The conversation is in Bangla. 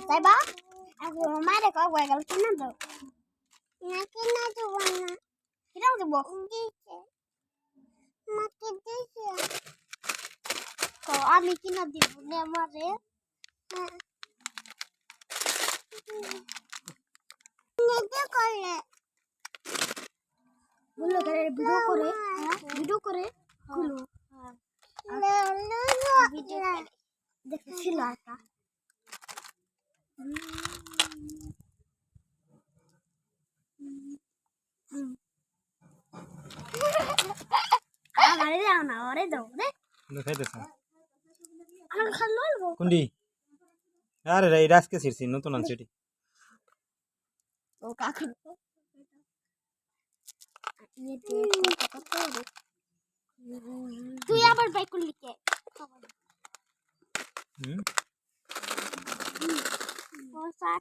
যাইবা আগে মারে কও হয়ে গেল কিনা দাও না কিনা দেব না কিনা দেব দিছে মাকে দিছে তো আমি কিনা দিব না আমারে নেতে করলে বললো করে ভিডিও করে খুলো ভিডিও দেখছিল একটা আমারে দাও না ওরে দাও রে দেখাইতেছ আর খালো কোনডি আরে রে রাজকে ছিড়ছি নতুন আনছি এটি ও কাকু তুই আবার বাইক করলি কে ও সাত